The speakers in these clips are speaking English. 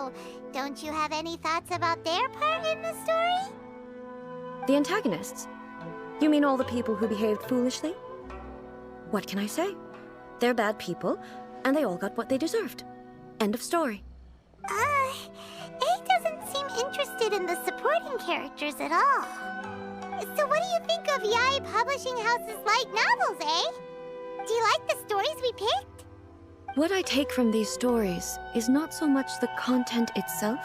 So, don't you have any thoughts about their part in the story? The antagonists? You mean all the people who behaved foolishly? What can I say? They're bad people, and they all got what they deserved. End of story. A doesn't seem interested in the supporting characters at all. So what do you think of Yae Publishing House's light novels, eh? Do you like the stories we picked? What I take from these stories is not so much the content itself,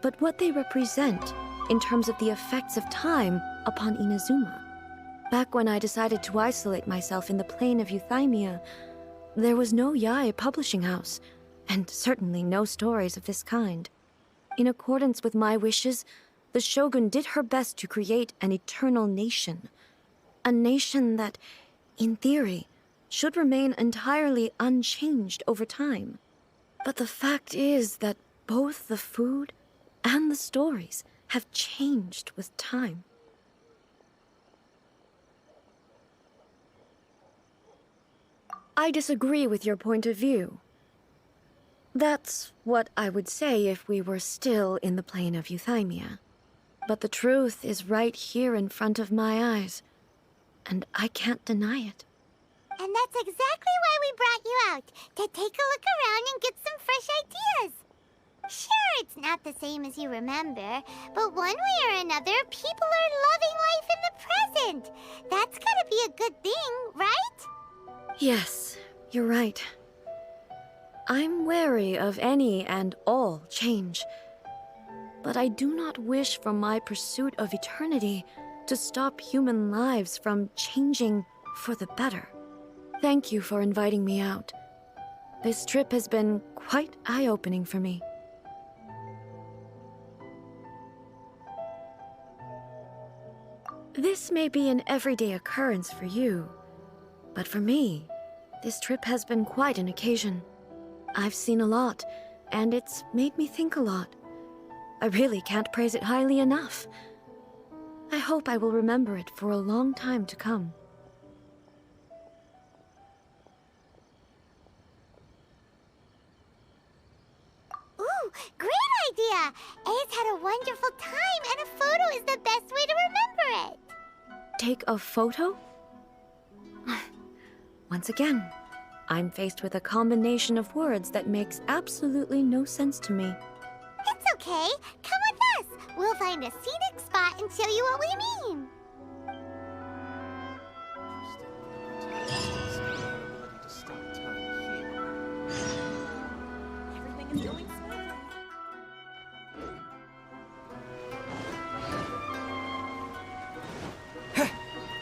but what they represent in terms of the effects of time upon Inazuma. Back when I decided to isolate myself in the plain of Euthymia, there was no Yae Publishing House, and certainly no stories of this kind. In accordance with my wishes, the Shogun did her best to create an eternal nation. A nation that, in theory, should remain entirely unchanged over time. But the fact is that both the food and the stories have changed with time. I disagree with your point of view. That's what I would say if we were still in the plane of Euthymia. But the truth is right here in front of my eyes, and I can't deny it. And that's exactly why we brought you out, to take a look around and get some fresh ideas. Sure, it's not the same as you remember, but one way or another, people are loving life in the present. That's gotta be a good thing, right? Yes, you're right. I'm wary of any and all change, but I do not wish for my pursuit of eternity to stop human lives from changing for the better. Thank you for inviting me out. This trip has been quite eye-opening for me. This may be an everyday occurrence for you, but for me, this trip has been quite an occasion. I've seen a lot, and it's made me think a lot. I really can't praise it highly enough. I hope I will remember it for a long time to come. Ooh, great idea! A's had a wonderful time, and a photo is the best way to remember it. Take a photo? Once again, I'm faced with a combination of words that makes absolutely no sense to me. It's okay. Come with us. We'll find a scenic spot and show you what we mean. Everything is going smoothly.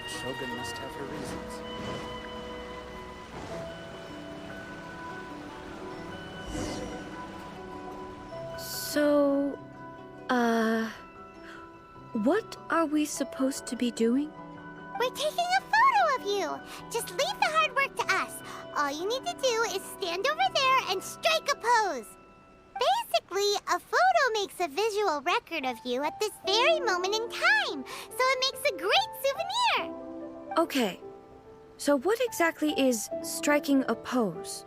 Shogun must have her reasons. So, what are we supposed to be doing? We're taking a photo of you. Just leave the hard work to us. All you need to do is stand over there and strike a pose. Basically, a photo makes a visual record of you at this very moment in time, so it makes a great souvenir. Okay, so what exactly is striking a pose?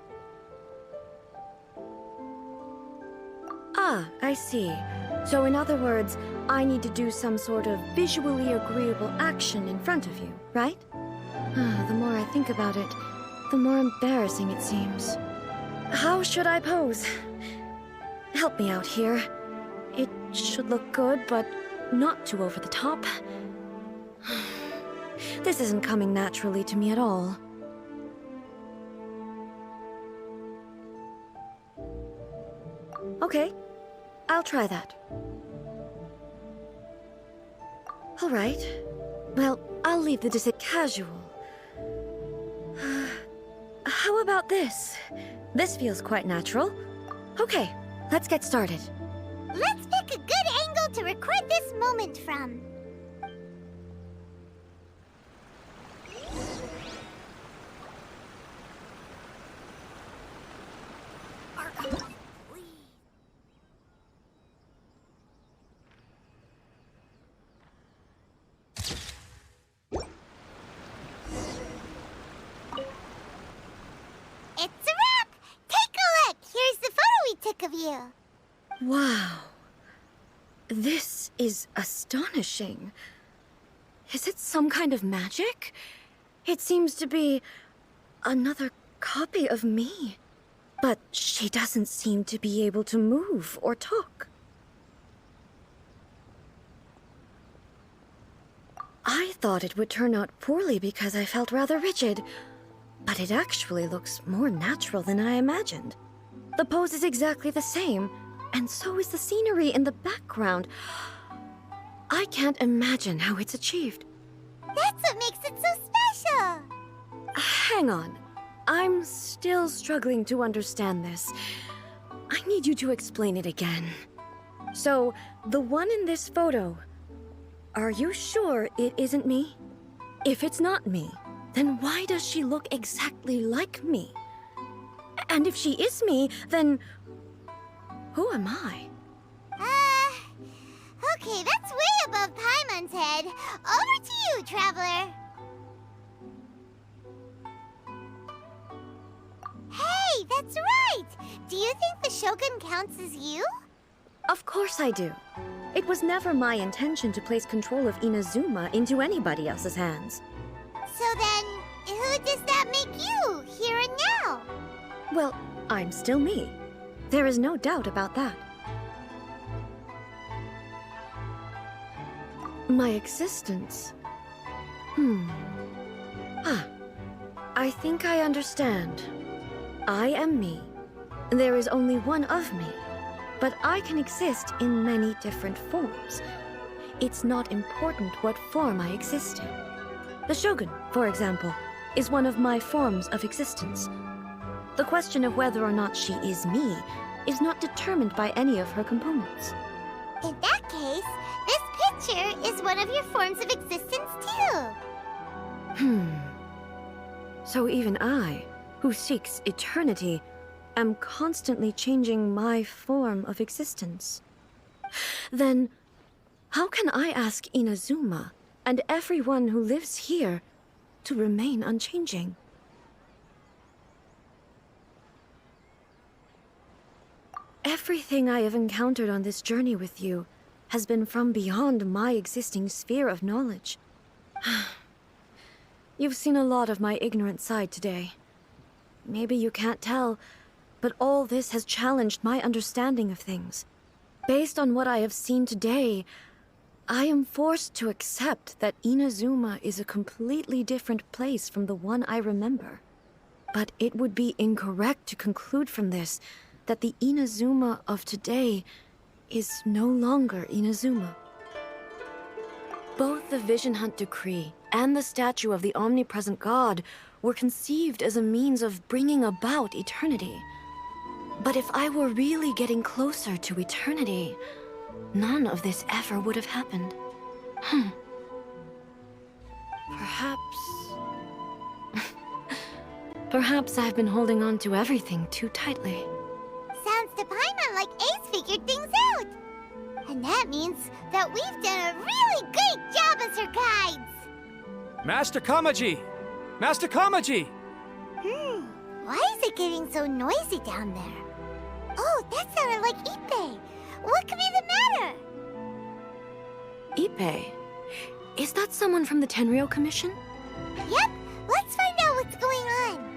Ah, I see. So in other words, I need to do some sort of visually agreeable action in front of you, right? The more I think about it, the more embarrassing it seems. How should I pose? Help me out here. It should look good, but not too over the top. This isn't coming naturally to me at all. Okay, I'll try that. All right. Well, I'll leave the casual. How about this? This feels quite natural. Okay, let's get started. Let's pick a good angle to record this moment from. It's a wrap! Take a look! Here's the photo we took of you. Wow. This is astonishing. Is it some kind of magic? It seems to be another copy of me. But she doesn't seem to be able to move or talk. I thought it would turn out poorly because I felt rather rigid, but it actually looks more natural than I imagined. The pose is exactly the same, and so is the scenery in the background. I can't imagine how it's achieved. That's what makes it so special! Hang on. I'm still struggling to understand this. I need you to explain it again. So, the one in this photo, are you sure it isn't me? If it's not me, then why does she look exactly like me? And if she is me, then who am I? Okay, that's way above Paimon's head. Over to you, Traveler. Hey, that's right! Do you think the Shogun counts as you? Of course I do. It was never my intention to place control of Inazuma into anybody else's hands. So then, who does that make you, here and now? Well, I'm still me. There is no doubt about that. My existence? I think I understand. I am me. There is only one of me. But I can exist in many different forms. It's not important what form I exist in. The Shogun, for example, is one of my forms of existence. The question of whether or not she is me is not determined by any of her components. In that case, this picture is one of your forms of existence too. So even I, who seeks eternity, am constantly changing my form of existence. Then, how can I ask Inazuma and everyone who lives here to remain unchanging? Everything I have encountered on this journey with you has been from beyond my existing sphere of knowledge. You've seen a lot of my ignorant side today. Maybe you can't tell, but all this has challenged my understanding of things. Based on what I have seen today, I am forced to accept that Inazuma is a completely different place from the one I remember. But it would be incorrect to conclude from this that the Inazuma of today is no longer Inazuma. Both the Vision Hunt Decree and the statue of the omnipresent God were conceived as a means of bringing about eternity. But if I were really getting closer to eternity, none of this ever would have happened. Perhaps I've been holding on to everything too tightly. Sounds to Paimon like Ace figured things out. And that means that we've done a really great job as her guides. Master Kamaji! Master Kamaji! Why is it getting so noisy down there? Oh, that sounded like Ippei. What could be the matter? Ippei? Is that someone from the Tenryou Commission? Yep, let's find out what's going on.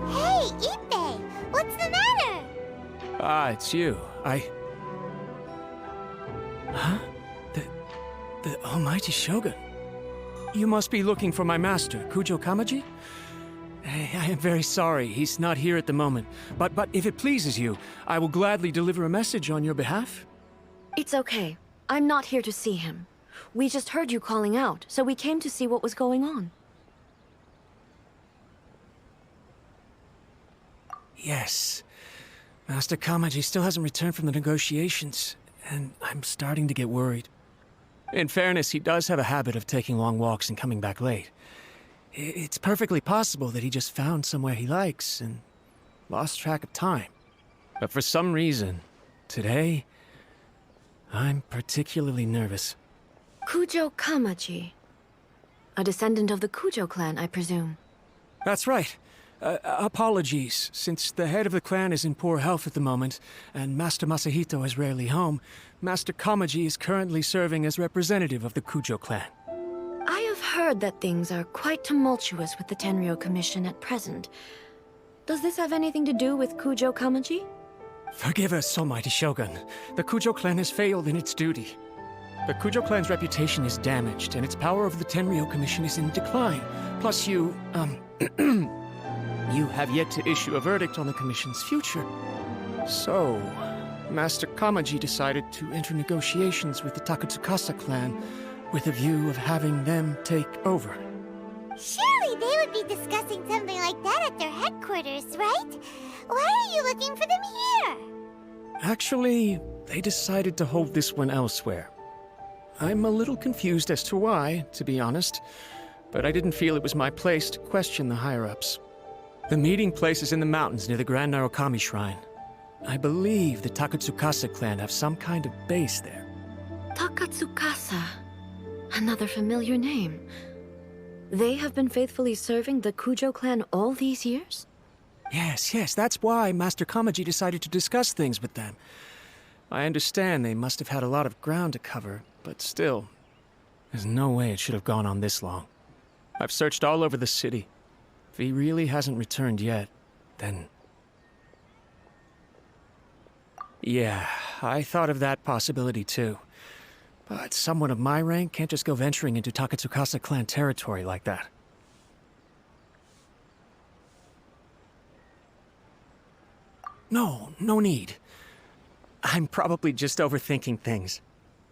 Hey, Ippei, what's the matter? Ah, it's you. Huh? The almighty Shogun. You must be looking for my master, Kujo Kamaji? I am very sorry, he's not here at the moment. But if it pleases you, I will gladly deliver a message on your behalf. It's okay. I'm not here to see him. We just heard you calling out, so we came to see what was going on. Yes. Master Kamaji still hasn't returned from the negotiations, and I'm starting to get worried. In fairness, he does have a habit of taking long walks and coming back late. It's perfectly possible that he just found somewhere he likes, and lost track of time. But for some reason, today, I'm particularly nervous. Kujo Kamaji. A descendant of the Kujo clan, I presume. That's right. Apologies, since the head of the clan is in poor health at the moment, and Master Masahito is rarely home, Master Kamaji is currently serving as representative of the Kujo clan. I have heard that things are quite tumultuous with the Tenryo Commission at present. Does this have anything to do with Kujo Kamaji? Forgive us, Almighty Shogun. The Kujo clan has failed in its duty. The Kujo clan's reputation is damaged, and its power over the Tenryo Commission is in decline. Plus you have yet to issue a verdict on the Commission's future. So, Master Kamaji decided to enter negotiations with the Takatsukasa clan with a view of having them take over. Surely they would be discussing something like that at their headquarters, right? Why are you looking for them here? Actually, they decided to hold this one elsewhere. I'm a little confused as to why, to be honest, but I didn't feel it was my place to question the higher-ups. The meeting place is in the mountains near the Grand Narukami Shrine. I believe the Takatsukasa clan have some kind of base there. Takatsukasa. Another familiar name. They have been faithfully serving the Kujo clan all these years? Yes, that's why Master Kamaji decided to discuss things with them. I understand they must have had a lot of ground to cover, but still, there's no way it should have gone on this long. I've searched all over the city. If he really hasn't returned yet, then... Yeah, I thought of that possibility too. But someone of my rank can't just go venturing into Takatsukasa clan territory like that. No need. I'm probably just overthinking things.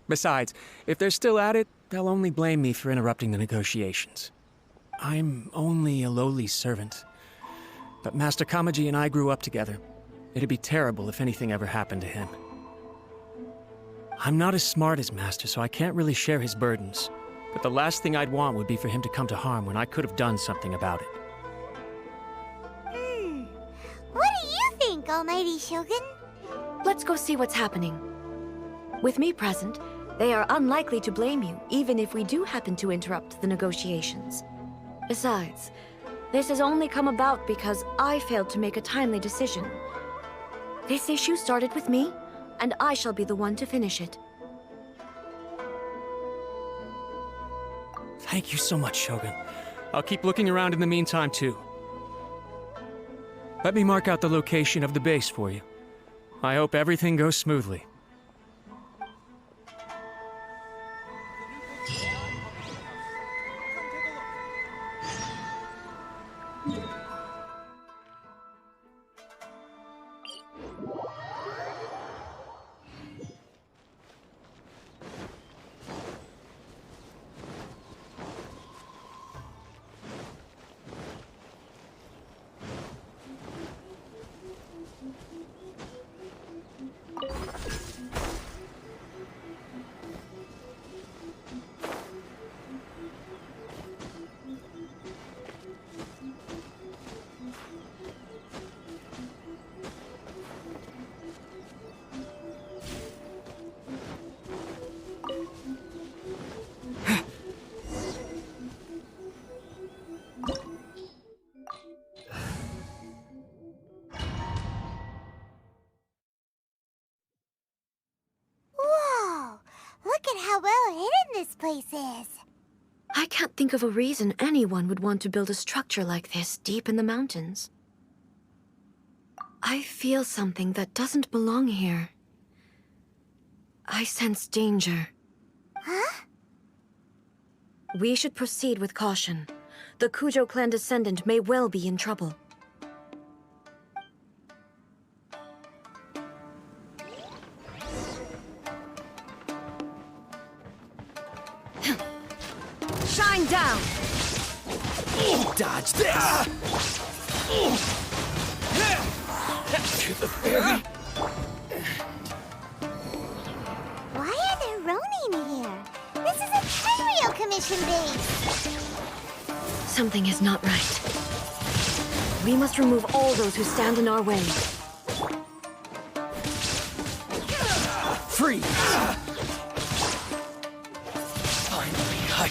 Besides, if they're still at it, they'll only blame me for interrupting the negotiations. I'm only a lowly servant. But Master Kamaji and I grew up together. It'd be terrible if anything ever happened to him. I'm not as smart as Master, so I can't really share his burdens. But the last thing I'd want would be for him to come to harm when I could have done something about it. What do you think, Almighty Shogun? Let's go see what's happening. With me present, they are unlikely to blame you, even if we do happen to interrupt the negotiations. Besides, this has only come about because I failed to make a timely decision. This issue started with me, and I shall be the one to finish it. Thank you so much, Shogun. I'll keep looking around in the meantime, too. Let me mark out the location of the base for you. I hope everything goes smoothly. How well hidden this place is. I can't think of a reason anyone would want to build a structure like this deep in the mountains. I feel something that doesn't belong here. I sense danger. Huh? We should proceed with caution. The Kujo clan descendant may well be in trouble. Shine down! Dodge this! To the ferry. Why are there Ronin here? This is a Tenryo Commission base. Something is not right. We must remove all those who stand in our way. Freeze! Finally, I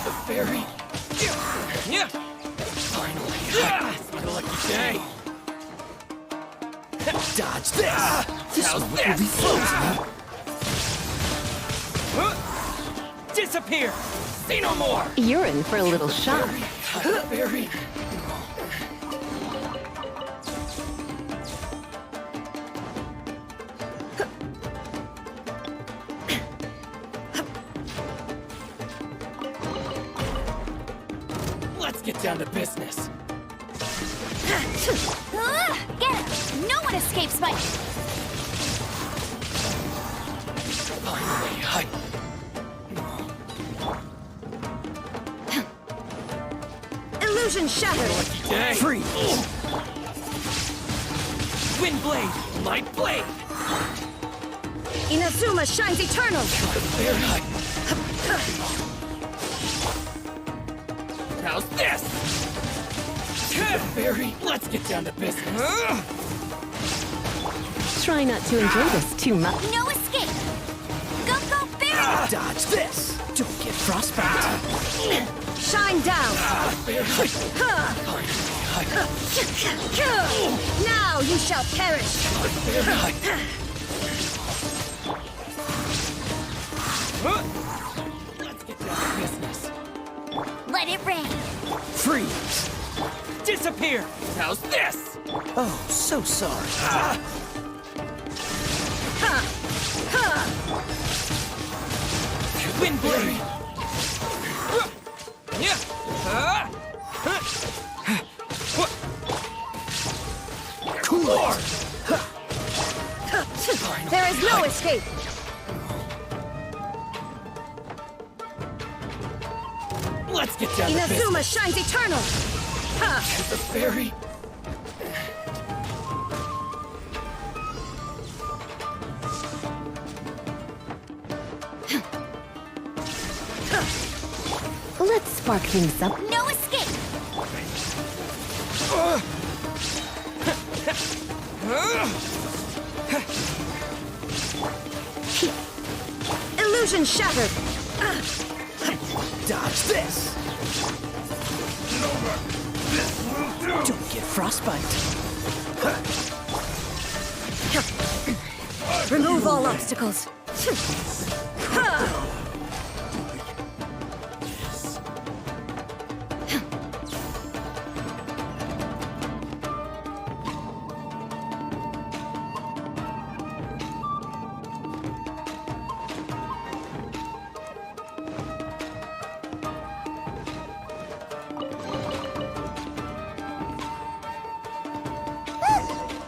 the fairy. Finally, it's my lucky day. Dodge this! This one will be frozen. Disappear! See no more! You're in for a little shock. Fairy. Let's get down to business. Get it! No one escapes my... Finally, Illusion shattered! Day. Free! Wind blade! Light blade! Inazuma shines eternal! How's this? Fairy, let's get down to business. Try not to enjoy this too much. No escape! Go, go, fairy! Dodge this! Don't get frostbite! Shine down! Now you shall perish! Let's get down to business. Let it rain! Freeze! Disappear! How's this? Oh, so sorry. Wind blade! Cooler! There is no escape! Let's get down to business. Inazuma shines eternal! The fairy. Let's spark things up. No escape! Illusion shattered! Dodge this! Don't get frostbite. Remove all obstacles.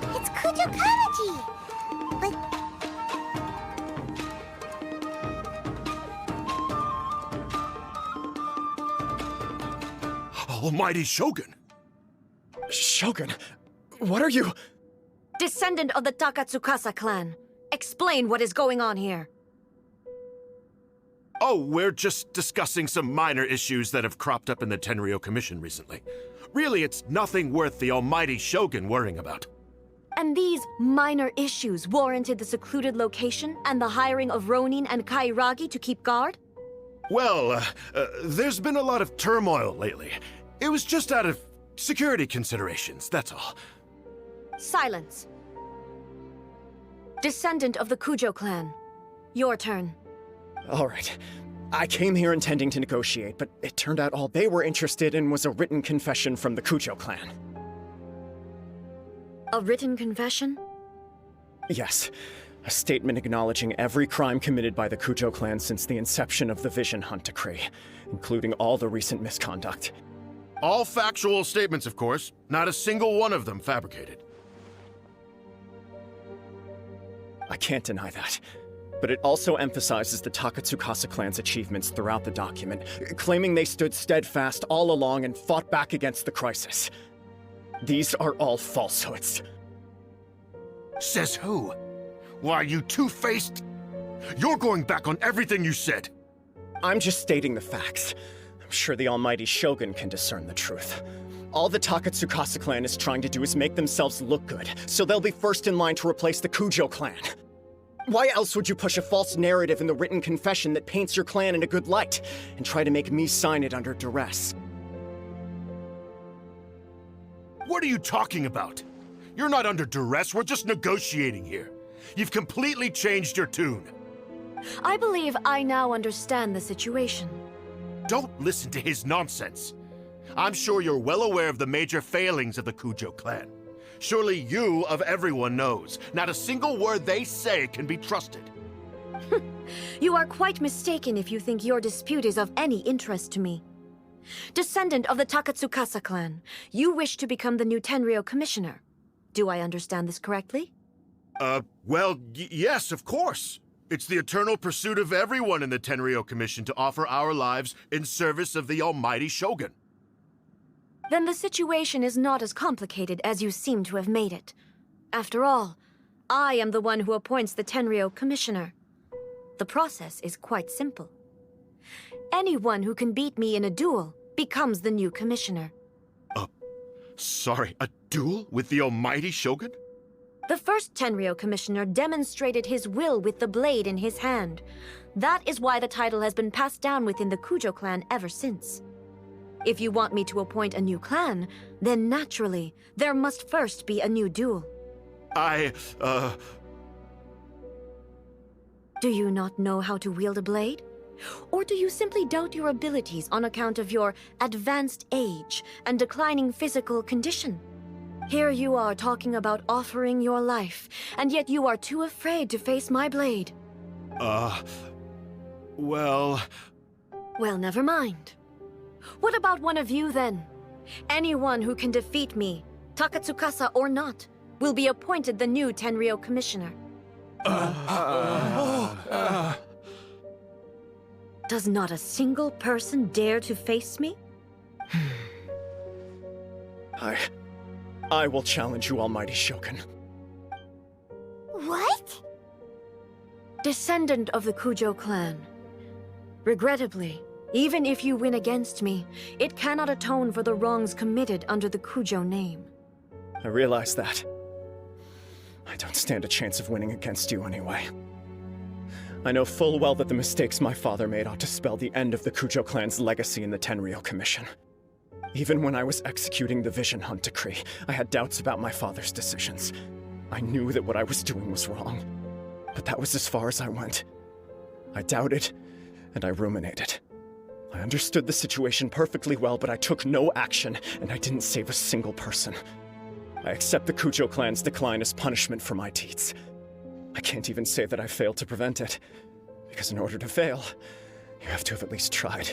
It's Kujokamaji! But... Almighty Shogun! Shogun, what are you? Descendant of the Takatsukasa clan. Explain what is going on here. Oh, we're just discussing some minor issues that have cropped up in the Tenryou Commission recently. Really, it's nothing worth the Almighty Shogun worrying about. And these minor issues warranted the secluded location and the hiring of Ronin and Kairagi to keep guard? Well, there's been a lot of turmoil lately. It was just out of security considerations, that's all. Silence. Descendant of the Kujo clan. Your turn. All right. I came here intending to negotiate, but it turned out all they were interested in was a written confession from the Kujo clan. A written confession? Yes. A statement acknowledging every crime committed by the Kujo clan since the inception of the Vision Hunt Decree, including all the recent misconduct. All factual statements, of course. Not a single one of them fabricated. I can't deny that. But it also emphasizes the Takatsukasa clan's achievements throughout the document, claiming they stood steadfast all along and fought back against the crisis. These are all falsehoods. Says who? Why, you two-faced? You're going back on everything you said. I'm just stating the facts. I'm sure the almighty Shogun can discern the truth. All the Takatsukasa clan is trying to do is make themselves look good, so they'll be first in line to replace the Kujo clan. Why else would you push a false narrative in the written confession that paints your clan in a good light, and try to make me sign it under duress? What are you talking about? You're not under duress, we're just negotiating here. You've completely changed your tune. I believe I now understand the situation. Don't listen to his nonsense. I'm sure you're well aware of the major failings of the Kujo clan. Surely you, of everyone, knows. Not a single word they say can be trusted. You are quite mistaken if you think your dispute is of any interest to me. Descendant of the Takatsukasa clan, you wish to become the new Tenryou commissioner. Do I understand this correctly? Well, yes, of course. It's the eternal pursuit of everyone in the Tenryou Commission to offer our lives in service of the almighty Shogun. Then the situation is not as complicated as you seem to have made it. After all, I am the one who appoints the Tenryou commissioner. The process is quite simple. Anyone who can beat me in a duel becomes the new commissioner. Sorry, a duel with the almighty Shogun? The first Tenryou commissioner demonstrated his will with the blade in his hand. That is why the title has been passed down within the Kujo clan ever since. If you want me to appoint a new clan, then naturally, there must first be a new duel. Do you not know how to wield a blade? Or do you simply doubt your abilities on account of your advanced age and declining physical condition? Here you are talking about offering your life, and yet you are too afraid to face my blade. Well, never mind. What about one of you, then? Anyone who can defeat me, Takatsukasa or not, will be appointed the new Tenryou commissioner. Does not a single person dare to face me? I will challenge you, almighty Shogun. What? Descendant of the Kujo clan. Regrettably, even if you win against me, it cannot atone for the wrongs committed under the Kujo name. I realize that. I don't stand a chance of winning against you anyway. I know full well that the mistakes my father made ought to spell the end of the Kujo clan's legacy in the Tenryou Commission. Even when I was executing the Vision Hunt decree, I had doubts about my father's decisions. I knew that what I was doing was wrong, but that was as far as I went. I doubted, and I ruminated. I understood the situation perfectly well, but I took no action, and I didn't save a single person. I accept the Kujo clan's decline as punishment for my deeds. I can't even say that I failed to prevent it, because in order to fail, you have to have at least tried.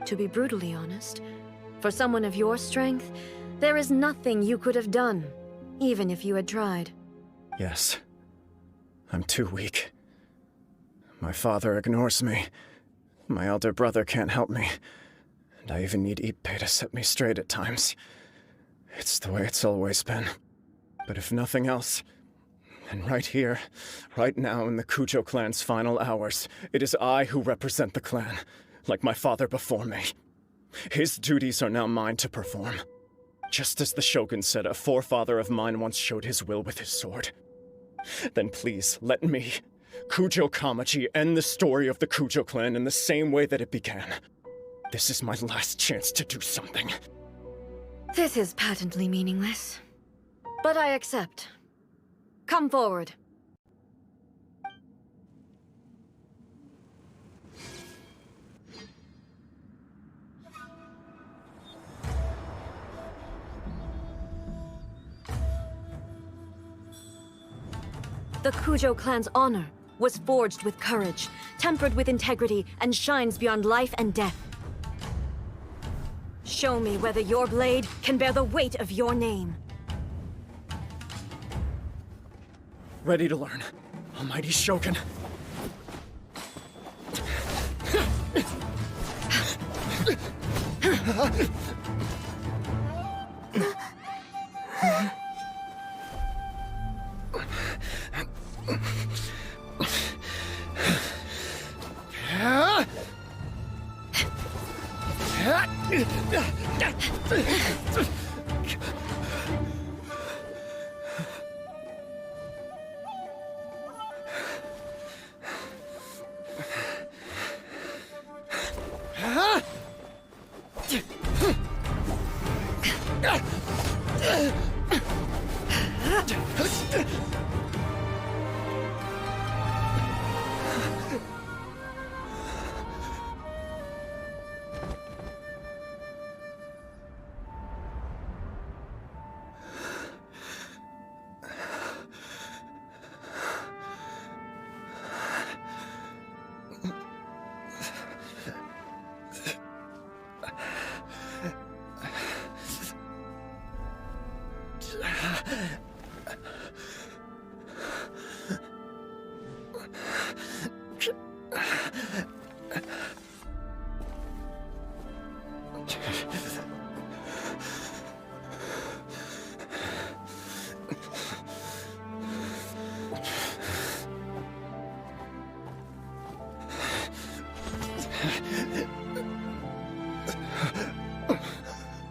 To be brutally honest, for someone of your strength, there is nothing you could have done, even if you had tried. Yes. I'm too weak. My father ignores me. My elder brother can't help me. And I even need Ippei to set me straight at times. It's the way it's always been. But if nothing else, then right here, right now in the Kujo clan's final hours, it is I who represent the clan, like my father before me. His duties are now mine to perform. Just as the Shogun said a forefather of mine once showed his will with his sword. Then please, let me, Kujo Kamaji, end the story of the Kujo clan in the same way that it began. This is my last chance to do something. This is patently meaningless. But I accept. Come forward. The Kujo clan's honor was forged with courage, tempered with integrity, and shines beyond life and death. Show me whether your blade can bear the weight of your name. Ready to learn, almighty Shogun.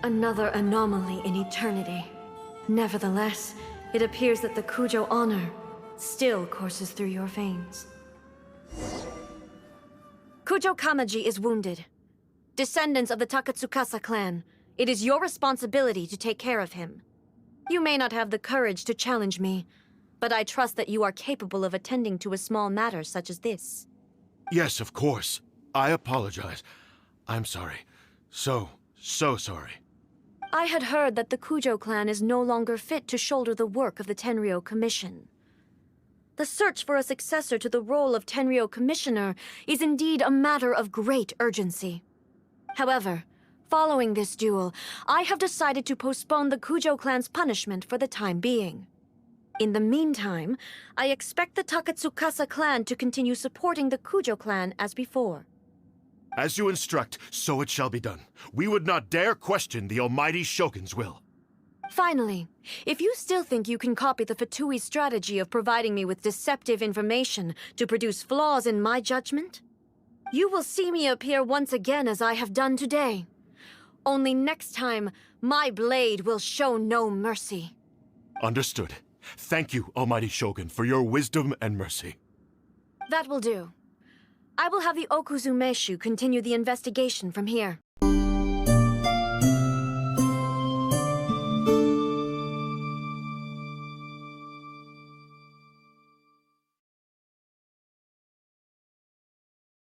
Another anomaly in eternity. Nevertheless, it appears that the Kujo honor still courses through your veins. Kujo Kamaji is wounded. Descendants of the Takatsukasa clan, it is your responsibility to take care of him. You may not have the courage to challenge me, but I trust that you are capable of attending to a small matter such as this. Yes, of course. I apologize. I'm sorry. So sorry. I had heard that the Kujo clan is no longer fit to shoulder the work of the Tenryou Commission. The search for a successor to the role of Tenryou Commissioner is indeed a matter of great urgency. However, following this duel, I have decided to postpone the Kujo clan's punishment for the time being. In the meantime, I expect the Takatsukasa clan to continue supporting the Kujo clan as before. As you instruct, so it shall be done. We would not dare question the almighty Shogun's will. Finally, if you still think you can copy the Fatui strategy of providing me with deceptive information to produce flaws in my judgment, you will see me appear once again as I have done today. Only next time, my blade will show no mercy. Understood. Thank you, almighty Shogun, for your wisdom and mercy. That will do. I will have the Okuzumeshu continue the investigation from here.